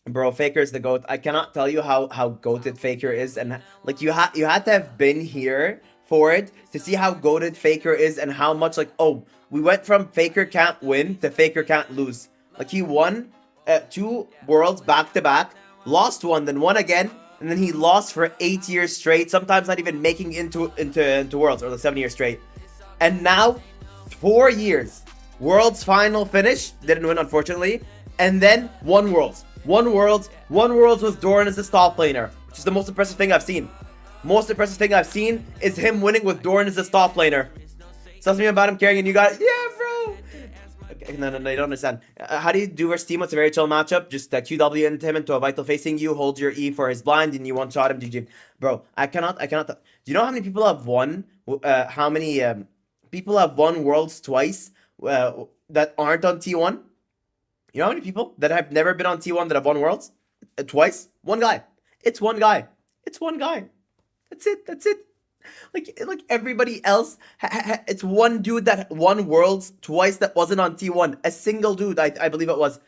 Bro, Faker is the GOAT. I cannot tell you how goated Faker is, and like you had to have been here for it to see how goated Faker is and how much like, oh, we went from Faker can't win to Faker can't lose. Like he won 2 worlds back to back, lost one, then won again, and then he lost for 8 years straight. Sometimes not even making into worlds, or like 7 years straight. And now 4 years, worlds final finish, didn't win unfortunately, and then one worlds with Doran as the top laner, which is the most impressive thing I've seen. Most impressive thing I've seen is him winning with Doran as the top laner. Something about him carrying, and you got it. Yeah, bro. Okay, no, you don't understand. How do you do versus Teemo? It's a very chill matchup. Just QW into him into a vital facing you, hold your E for his blind, and you one shot him. GG, bro. I cannot. Do you know how many people have won? How many people have won worlds twice that aren't on T1? You know how many people that have never been on T1 that have won worlds? Twice? One guy. It's one guy. It's one guy. That's it. That's it. Like everybody else, it's one dude that won worlds twice that wasn't on T1. A single dude, I believe it was.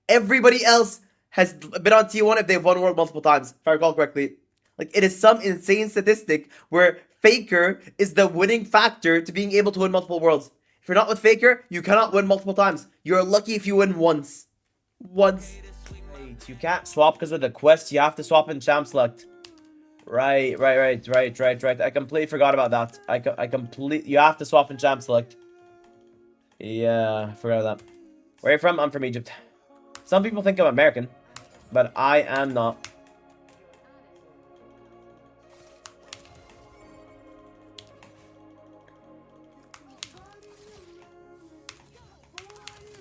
Everybody else has been on T1 if they've won world multiple times, if I recall correctly. Like, it is some insane statistic where Faker is the winning factor to being able to win multiple worlds. If you're not with Faker, you cannot win multiple times. You're lucky if you win once. Once. Wait, you can't swap because of the quest. You have to swap in champ select. Right. I completely forgot about that. I completely... You have to swap in champ select. Yeah, I forgot about that. Where are you from? I'm from Egypt. Some people think I'm American, but I am not.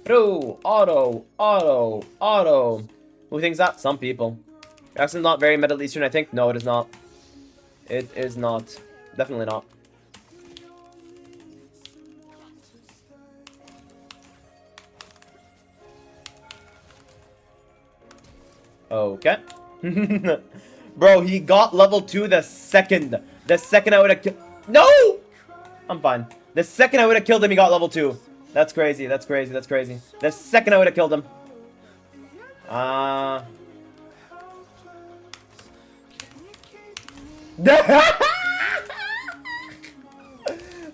Bro, auto. Who thinks that? Some people. Your accent's not very Middle Eastern, I think. No, it is not. It is not. Definitely not. Okay. Bro, he got level 2 the second. The second I would have killed... No! I'm fine. The second I would have killed him, he got level 2. That's crazy. The second I would have killed him.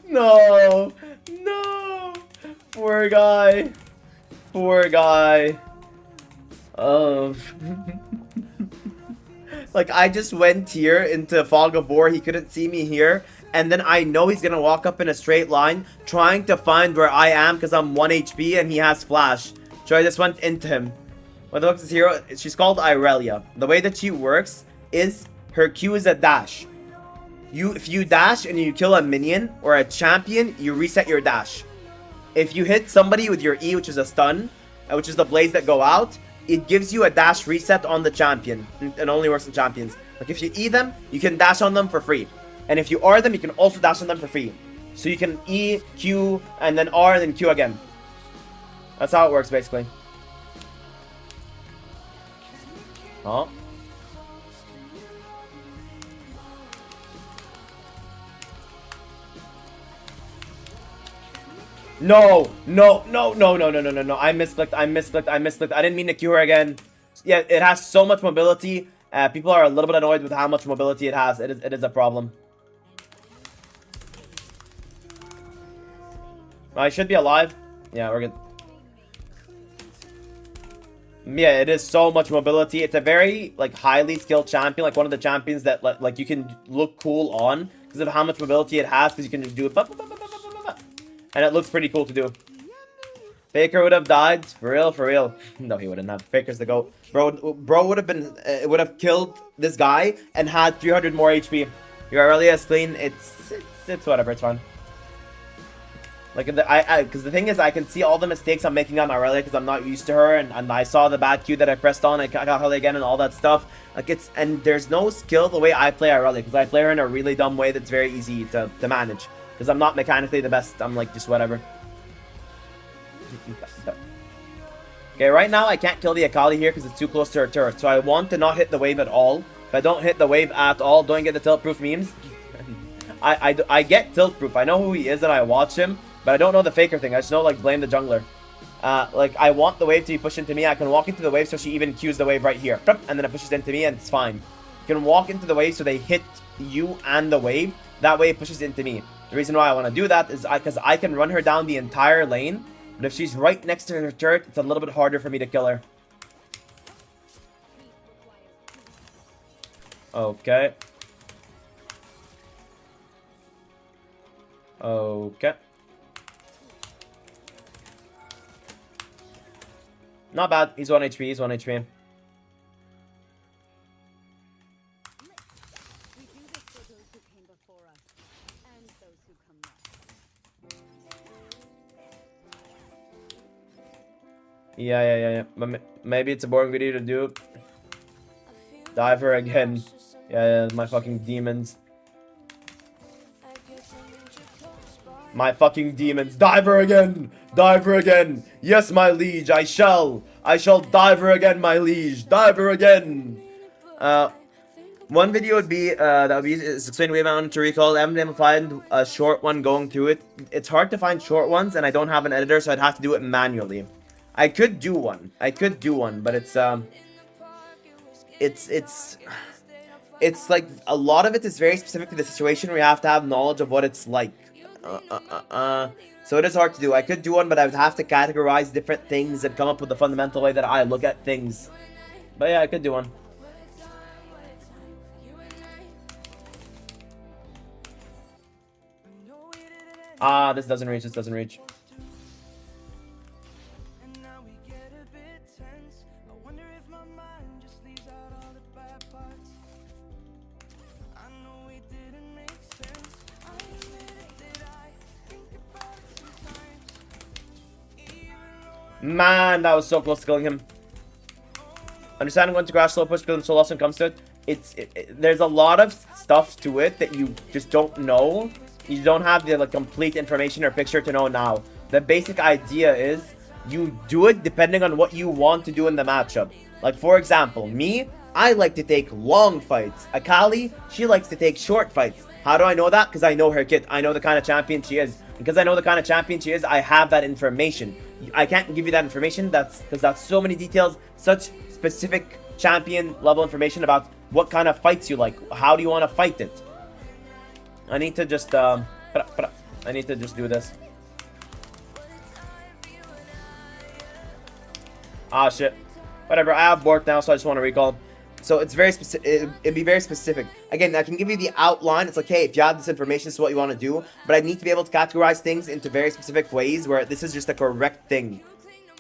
No. Poor guy. Like, I just went here into Fog of War. He couldn't see me here. And then I know he's gonna walk up in a straight line, trying to find where I am because I'm 1 HP and he has flash. So I just went into him. What looks is hero? She's called Irelia. The way that she works is her Q is a dash. If you dash and you kill a minion or a champion, you reset your dash. If you hit somebody with your E, which is a stun, which is the blades that go out, it gives you a dash reset on the champion. It only works on champions. Like, if you E them, you can dash on them for free. And if you R them, you can also dash on them for free. So you can E, Q, and then R, and then Q again. That's how it works, basically. Huh? No. I misclicked. I didn't mean to Q her again. Yeah, it has so much mobility. People are a little bit annoyed with how much mobility it has. It is a problem. I should be alive. Yeah, we're good. Yeah, it is so much mobility. It's a very, like, highly skilled champion. Like, one of the champions that, like you can look cool on because of how much mobility it has. Because you can just do it. And it looks pretty cool to do. Faker would have died. For real. No, he wouldn't have. Faker's the GOAT. Bro would have been... would have killed this guy and had 300 more HP. Your Aurelia is clean. It's whatever. It's fine. Like, because the thing is, I can see all the mistakes I'm making on Aurelia because I'm not used to her, and I saw the bad Q that I pressed on, I got her again and all that stuff. Like, and there's no skill the way I play Aurelia because I play her in a really dumb way that's very easy to manage because I'm not mechanically the best. I'm like, just whatever. Okay, right now I can't kill the Akali here because it's too close to her turret, so I want to not hit the wave at all. If I don't hit the wave at all, don't get the tilt-proof memes. I get tilt-proof. I know who he is and I watch him. But I don't know the Faker thing. I just know, like, blame the jungler. Like, I want the wave to be pushed into me. I can walk into the wave so she even cues the wave right here. And then it pushes into me and it's fine. You can walk into the wave so they hit you and the wave. That way it pushes into me. The reason why I want to do that is because I can run her down the entire lane. But if she's right next to her turret, it's a little bit harder for me to kill her. Okay. Okay. Not bad. He's 1 HP. He's 1 HP. Yeah. But maybe it's a boring video to do. Diver again. Yeah, my fucking demons. My fucking demons. Diver again! Diver again! Yes, my liege, I shall! I shall diver again, my liege! Diver again! One video would be, that would be, is explain wave on to recall. I haven't been able to find a short one going through it. It's hard to find short ones, and I don't have an editor, so I'd have to do it manually. I could do one, but it's like, a lot of it is very specific to the situation where you have to have knowledge of what it's like. So it is hard to do. I could do one, but I would have to categorize different things and come up with the fundamental way that I look at things. But yeah, I could do one. This doesn't reach, this doesn't reach. Man, that was so close to killing him. Understanding when to crash slow push because so lost when it comes to it. There's a lot of stuff to it that you just don't know. You don't have the complete information or picture to know now. The basic idea is you do it depending on what you want to do in the matchup. Like, for example, me, I like to take long fights. Akali, she likes to take short fights. How do I know that? Because I know her kit. I know the kind of champion she is. Because I know the kind of champion she is, I have that information. I can't give you that information. Because that's so many details, such specific champion level information about what kind of fights you like. How do you want to fight it? I need to just I need to just do this. Ah, shit. Whatever. I have Bork now, so I just want to recall. So it's very specific. It'd be very specific. Again, I can give you the outline. It's like, hey, if you have this information, this is what you want to do. But I need to be able to categorize things into very specific ways where this is just the correct thing.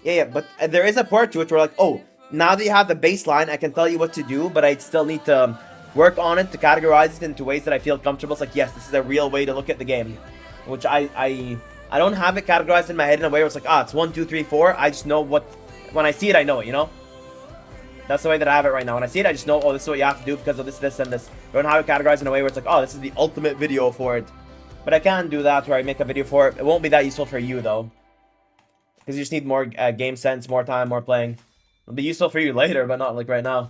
Yeah. But there is a part to it where, like, oh, now that you have the baseline, I can tell you what to do, but I still need to work on it to categorize it into ways that I feel comfortable. It's like, yes, this is a real way to look at the game. Which I don't have it categorized in my head in a way where it's like, it's 1, 2, 3, 4. I just know what, when I see it, I know it, you know? That's the way that I have it right now. When I see it, I just know, oh, this is what you have to do because of this, this, and this. I don't have it categorized in a way where it's like, oh, this is the ultimate video for it. But I can do that where I make a video for it. It won't be that useful for you, though. Because you just need more game sense, more time, more playing. It'll be useful for you later, but not, like, right now.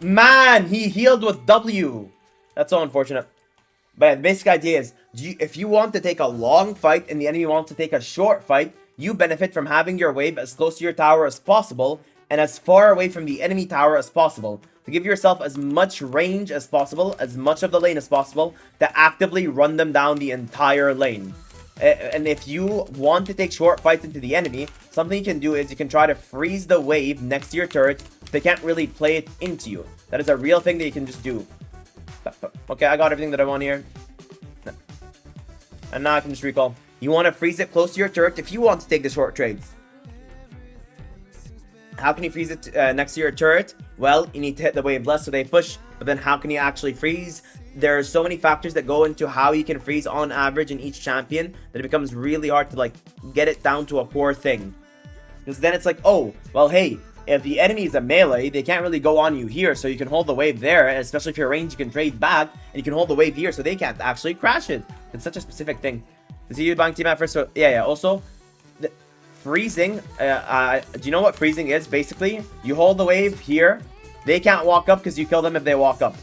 Man, he healed with W. That's so unfortunate. But yeah, the basic idea is, if you want to take a long fight and the enemy wants to take a short fight, you benefit from having your wave as close to your tower as possible and as far away from the enemy tower as possible to give yourself as much range as possible, as much of the lane as possible, to actively run them down the entire lane. And if you want to take short fights into the enemy, something you can do is you can try to freeze the wave next to your turret. They can't really play it into you. That is a real thing that you can just do. Okay, I got everything that I want here. And now I can just recall. You want to freeze it close to your turret if you want to take the short trades. How can you freeze it next to your turret? Well, you need to hit the wave less so they push. But then how can you actually freeze? There are so many factors that go into how you can freeze on average in each champion that it becomes really hard to, like, get it down to a core thing. Because then it's like, oh, well, hey, if the enemy is a melee, they can't really go on you here, so you can hold the wave there, and especially if you're range, you can trade back, and you can hold the wave here, so they can't actually crash it. It's such a specific thing. Is he buying team at first? So, yeah. Also, freezing, do you know what freezing is? Basically, you hold the wave here, They can't walk up because you kill them if they walk up.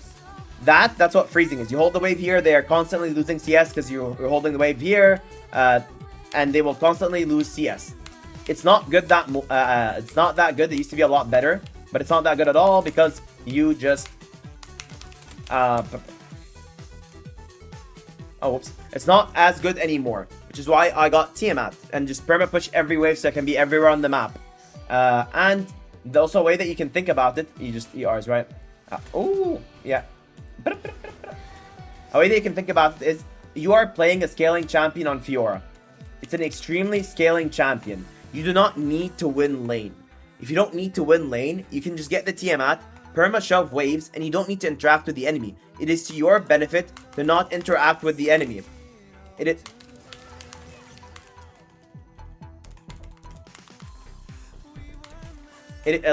That's what freezing is. You hold the wave here, they are constantly losing CS because you're holding the wave here, and they will constantly lose CS. It's not good that it's not that good. It used to be a lot better, but it's not that good at all because you just oh, whoops. It's not as good anymore, which is why I got Tiamat and just perma push every wave so I can be everywhere on the map. And also a way that you can think about it, you just ERs, right? Oh, yeah. A way that you can think about it is you are playing a scaling champion on Fiora. It's an extremely scaling champion. You do not need to win lane. If you don't need to win lane, you can just get the Tiamat, perma shove waves, and you don't need to interact with the enemy. It is to your benefit to not interact with the enemy. It is... It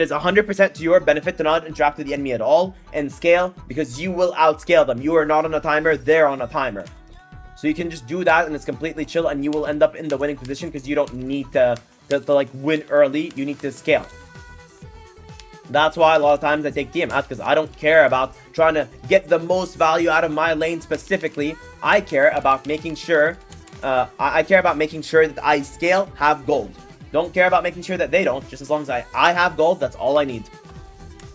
is 100% to your benefit to not interact with the enemy at all and scale, because you will outscale them. You are not on a timer, they're on a timer. So you can just do that and it's completely chill and you will end up in the winning position because you don't need to like win early. You need to scale. That's why a lot of times I take Tiamat, because I don't care about trying to get the most value out of my lane specifically. I care about making sure I care about making sure that I scale, have gold. Don't care about making sure that they don't. Just as long as I have gold, that's all I need.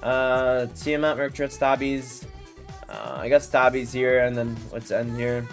Tiamat, Merc, Stabbies. I guess Stabbies here, and then let's end here.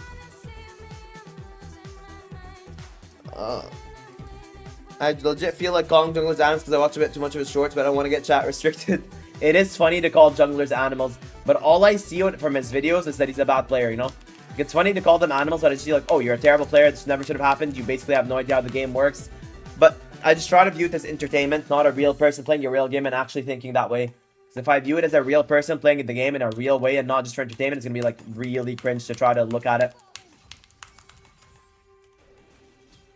I legit feel like calling junglers animals because I watch a bit too much of his shorts, but I don't want to get chat restricted. It is funny to call junglers animals, but all I see from his videos is that he's a bad player, you know? It's funny to call them animals, but I just see like, oh, you're a terrible player, this never should have happened, you basically have no idea how the game works. But I just try to view it as entertainment, not a real person playing a real game and actually thinking that way. Because if I view it as a real person playing the game in a real way and not just for entertainment, it's going to be like really cringe to try to look at it.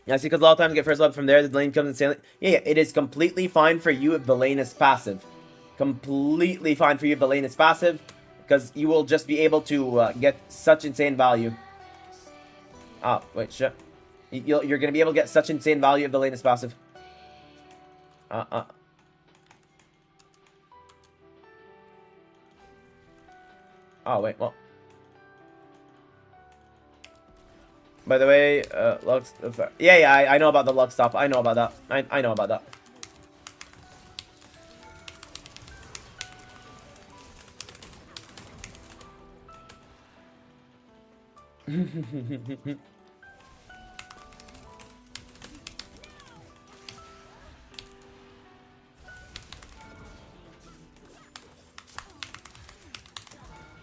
Yeah, see, because a lot of times you get first blood from there, the lane comes insanely. Yeah, it is completely fine for you if the lane is passive. Completely fine for you if the lane is passive, because you will just be able to get such insane value. Oh, wait, shit. You're going to be able to get such insane value if the lane is passive. Oh, wait, well. By the way, Lux... Yeah, I know about the Lux stop. I know about that. I know about that.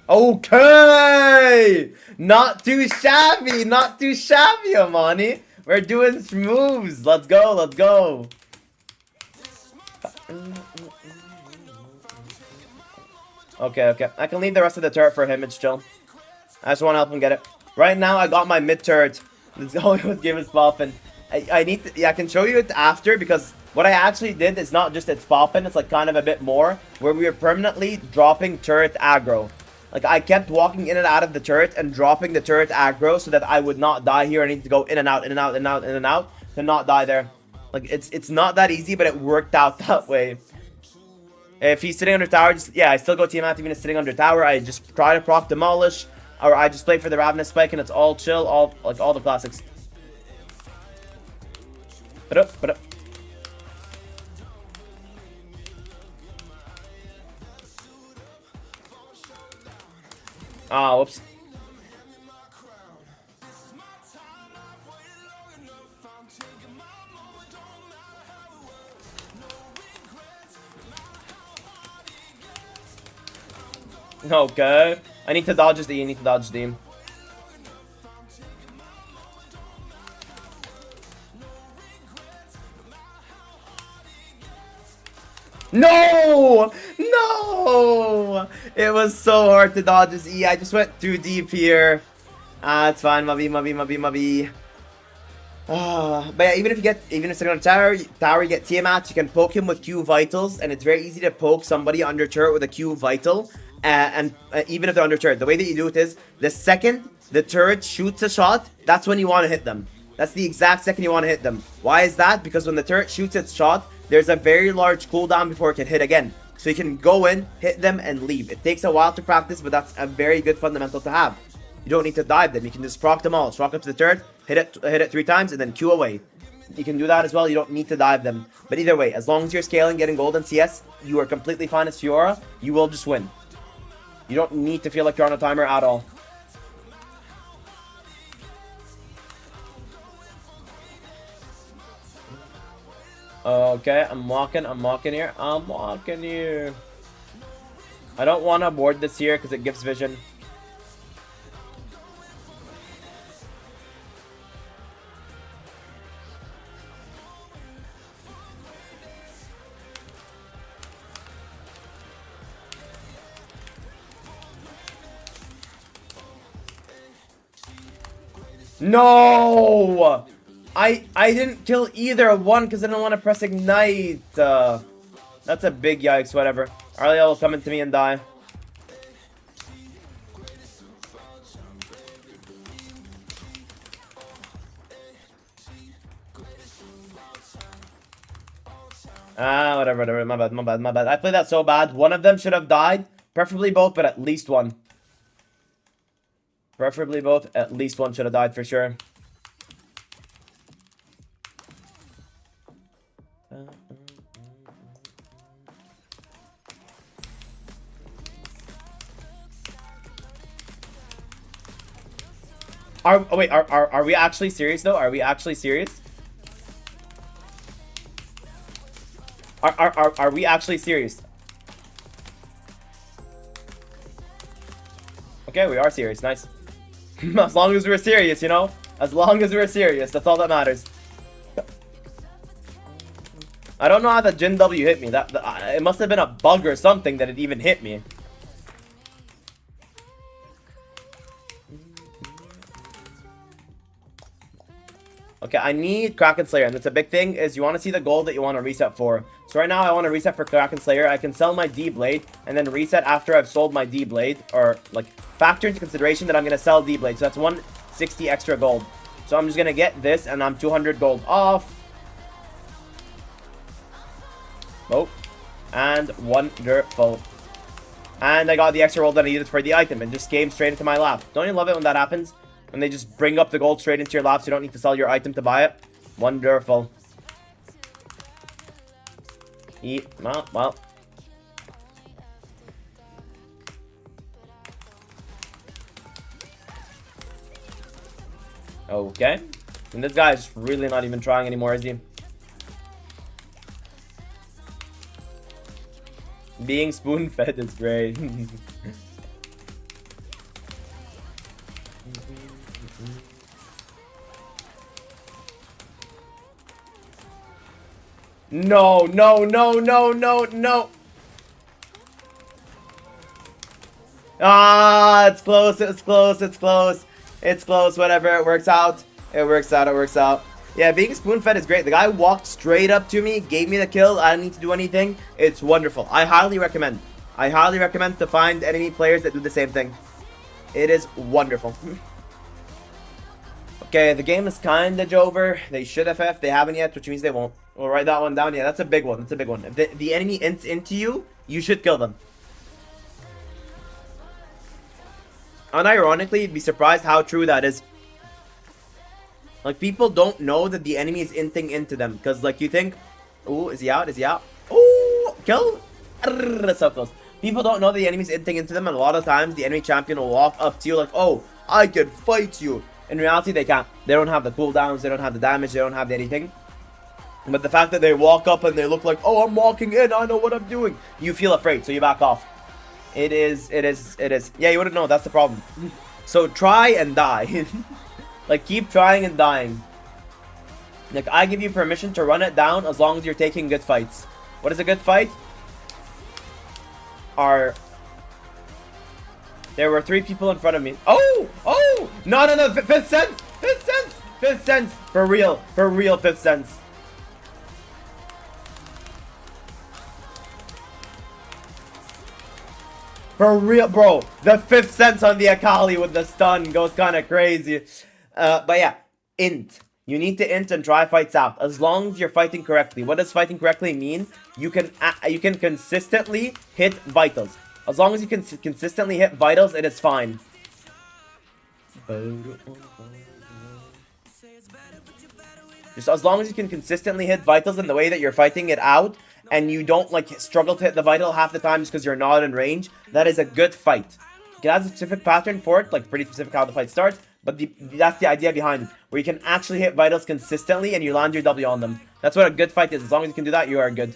Okay! Not too shabby, Amani. We're doing moves. Let's go, let's go. Okay. I can leave the rest of the turret for him. It's chill. I just want to help him get it. Right now, I got my mid turret. Let's go with Game is popping. I need to, yeah, I can show you it after, because what I actually did is not just it's popping, it's like kind of a bit more, where we are permanently dropping turret aggro. Like, I kept walking in and out of the turret and dropping the turret aggro so that I would not die here. I need to go in and out, in and out, in and out, in and out to not die there. Like, it's not that easy, but it worked out that way. If he's sitting under tower, just, yeah, I still go Tiamat even if he's sitting under tower. I just try to proc demolish, or I just play for the Ravenous Spike and it's all chill, all the classics. Put up. Ah, whoops. Okay. I need to dodge his D. No! No! It was so hard to dodge his E. I just went too deep here. It's fine. Mubby. But yeah, even if sitting on tower, you get Tiamat, you can poke him with Q Vitals, and it's very easy to poke somebody under turret with a Q Vital. Even if they're under turret, the way that you do it is, the second the turret shoots a shot, that's when you want to hit them. That's the exact second you want to hit them. Why is that? Because when the turret shoots its shot, there's a very large cooldown before it can hit again. So you can go in, hit them, and leave. It takes a while to practice, but that's a very good fundamental to have. You don't need to dive them. You can just proc them all. Just walk up to the turret, hit it 3 times, and then Q away. You can do that as well. You don't need to dive them. But either way, as long as you're scaling, getting gold and CS, you are completely fine as Fiora. You will just win. You don't need to feel like you're on a timer at all. Okay, I'm walking here. I don't want to board this here because it gives vision. No! I didn't kill either one because I didn't want to press ignite. That's a big yikes, whatever. Arlia will come into me and die. Whatever, my bad. I played that so bad. One of them should have died. Preferably both, but at least one. Preferably both, at least one should have died for sure. Are we actually serious though? Are we actually serious? Are we actually serious? Okay, we are serious. Nice. As long as we're serious, you know? As long as we're serious, that's all that matters. I don't know how the Jin W hit me. It must have been a bug or something that it even hit me. Okay, I need Kraken Slayer, and that's a big thing, is you want to see the gold that you want to reset for. So right now, I want to reset for Kraken Slayer. I can sell my D-Blade, and then reset after I've sold my D-Blade, or, like, factor into consideration that I'm going to sell D-Blade. So that's 160 extra gold. So I'm just going to get this, and I'm 200 gold off. Oh, and wonderful. And I got the extra gold that I needed for the item, and just came straight into my lap. Don't you love it when that happens? And they just bring up the gold straight into your lap so you don't need to sell your item to buy it. Wonderful. Well. Okay. And this guy is really not even trying anymore, is he? Being spoon-fed is great. No. Ah, it's close. Whatever, it works out. Yeah, being spoon-fed is great. The guy walked straight up to me, gave me the kill. I didn't need to do anything. It's wonderful. I highly recommend to find enemy players that do the same thing. It is wonderful. Okay, the game is kinda over. They should FF. They haven't yet, which means they won't. We'll write that one down. Yeah, that's a big one. If the enemy ints into you, you should kill them. Unironically, you'd be surprised how true that is. Like, people don't know that the enemy is inting into them. Because, like, you think, ooh, is he out? Ooh, kill? That's so close. People don't know the enemy's inting into them, and a lot of times the enemy champion will walk up to you like, oh, I can fight you. In reality, they can't. They don't have the cooldowns, they don't have the damage, they don't have anything. But the fact that they walk up and they look like, oh, I'm walking in, I know what I'm doing. You feel afraid, so you back off. It is. Yeah, you wouldn't know, that's the problem. So try and die. Like, keep trying and dying. Like, I give you permission to run it down as long as you're taking good fights. What is a good fight? There were 3 people in front of me. Oh! No, fifth sense! For real, 5th sense. For real, bro. The 5th sense on the Akali with the stun goes kind of crazy. But yeah, int. You need to int and try fights out as long as you're fighting correctly. What does fighting correctly mean? You can consistently hit vitals. As long as you can consistently hit vitals, it is fine. Just as long as you can consistently hit vitals in the way that you're fighting it out, and you don't like struggle to hit the vital half the time just because you're not in range, that is a good fight. It has a specific pattern for it, like pretty specific how the fight starts, but that's the idea behind it, where you can actually hit vitals consistently and you land your W on them. That's what a good fight is. As long as you can do that, you are good.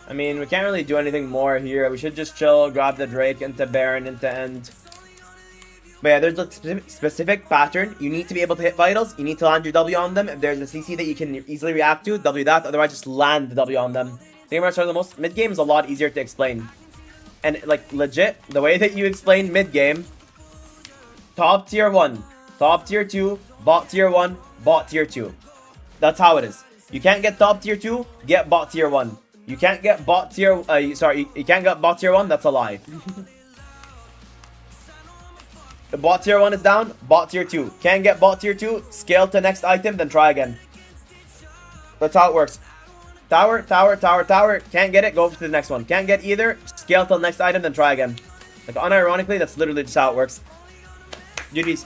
I mean, we can't really do anything more here. We should just chill, grab the Drake into Baron, into End. But yeah, there's a specific pattern. You need to be able to hit vitals. You need to land your W on them. If there's a CC that you can easily react to, W that. Otherwise, just land the W on them. Mid-game is a lot easier to explain. And like, legit, the way that you explain mid-game, top tier 1, top tier 2, bot tier 1, bot tier 2. That's how it is. You can't get top tier 2, get bot tier 1. You can't get bot tier, you can't get bot tier 1, that's a lie. The bot tier 1 is down, bot tier 2. Can't get bot tier 2, scale to next item, then try again. That's how it works. Tower, tower, tower, tower. Can't get it, go to the next one. Can't get either, scale till next item, then try again. Like, unironically, that's literally just how it works. GG's.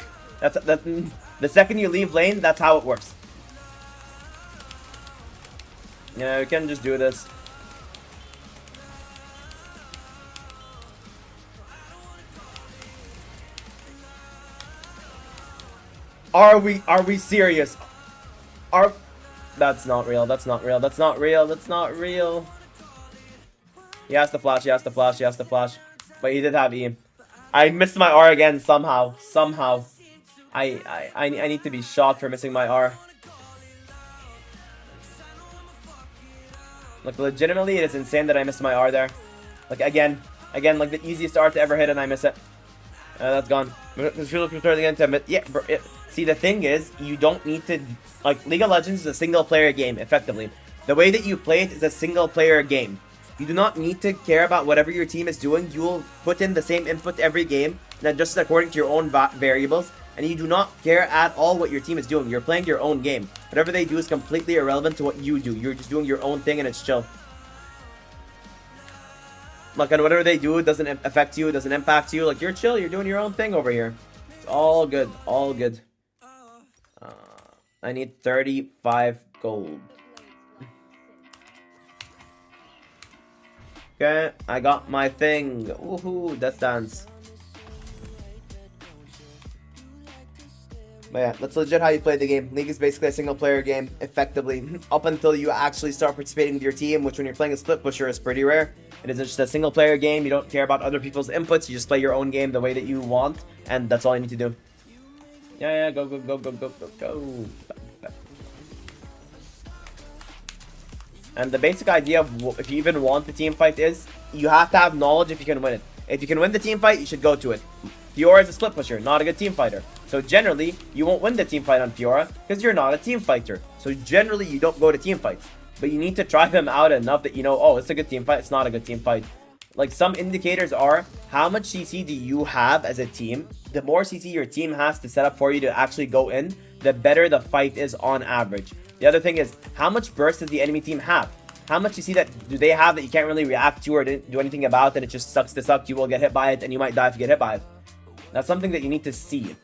The second you leave lane, that's how it works. Yeah, we can just do this. Are we serious? That's not real, that's not real, that's not real, that's not real. He has to flash, he has to flash, he has to flash. But he did have E. I missed my R again somehow. I need to be shot for missing my R. Like, legitimately, it is insane that I missed my R there. Like, again, like the easiest R to ever hit and I miss it. That's gone. Yeah, bro, see, the thing is, you don't need to... Like, League of Legends is a single-player game, effectively. The way that you play it is a single-player game. You do not need to care about whatever your team is doing. You will put in the same input every game, and adjust according to your own variables, and you do not care at all what your team is doing. You're playing your own game. Whatever they do is completely irrelevant to what you do. You're just doing your own thing, and it's chill. Like, and whatever they do doesn't affect you, doesn't impact you. Like, you're chill, you're doing your own thing over here. It's all good, all good. I need 35 gold. Okay, I got my thing. Woohoo, Death Dance. But yeah, that's legit how you play the game. League is basically a single player game, effectively. Up until you actually start participating with your team, which when you're playing a split pusher is pretty rare. It is just a single player game. You don't care about other people's inputs. You just play your own game the way that you want. And that's all you need to do. Yeah, go, go, go, go, go, go, go. And the basic idea of if you even want the team fight is, you have to have knowledge if you can win it. If you can win the team fight, you should go to it. Fiora is a split pusher, not a good team fighter. So generally, you won't win the team fight on Fiora because you're not a team fighter. So generally, you don't go to team fights. But you need to try them out enough that you know, oh, it's a good team fight, it's not a good team fight. Like, some indicators are, how much CC do you have as a team? The more CC your team has to set up for you to actually go in, the better the fight is on average. The other thing is, how much burst does the enemy team have? How much CC do they have that you can't really react to or do anything about, and it just sucks to suck, you will get hit by it, and you might die if you get hit by it. That's something that you need to see.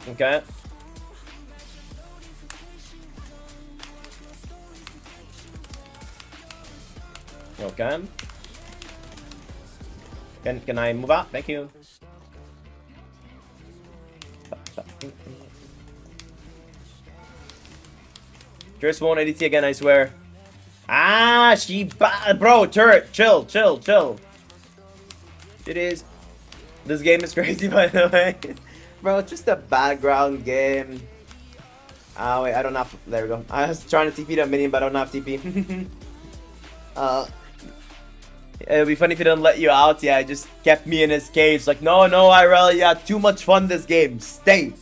Okay. Okay. Can I move out? Thank you. Just won't ADT again, I swear. Ah, bro, turret, chill. It is. This game is crazy, by the way. Bro, it's just a background game. Ah, wait, I don't have. There we go. I was trying to TP to a minion, but I don't have TP. It would be funny if he didn't let you out. Yeah, he just kept me in his cage. Like, no, IRL, you had too much fun this game. Stay.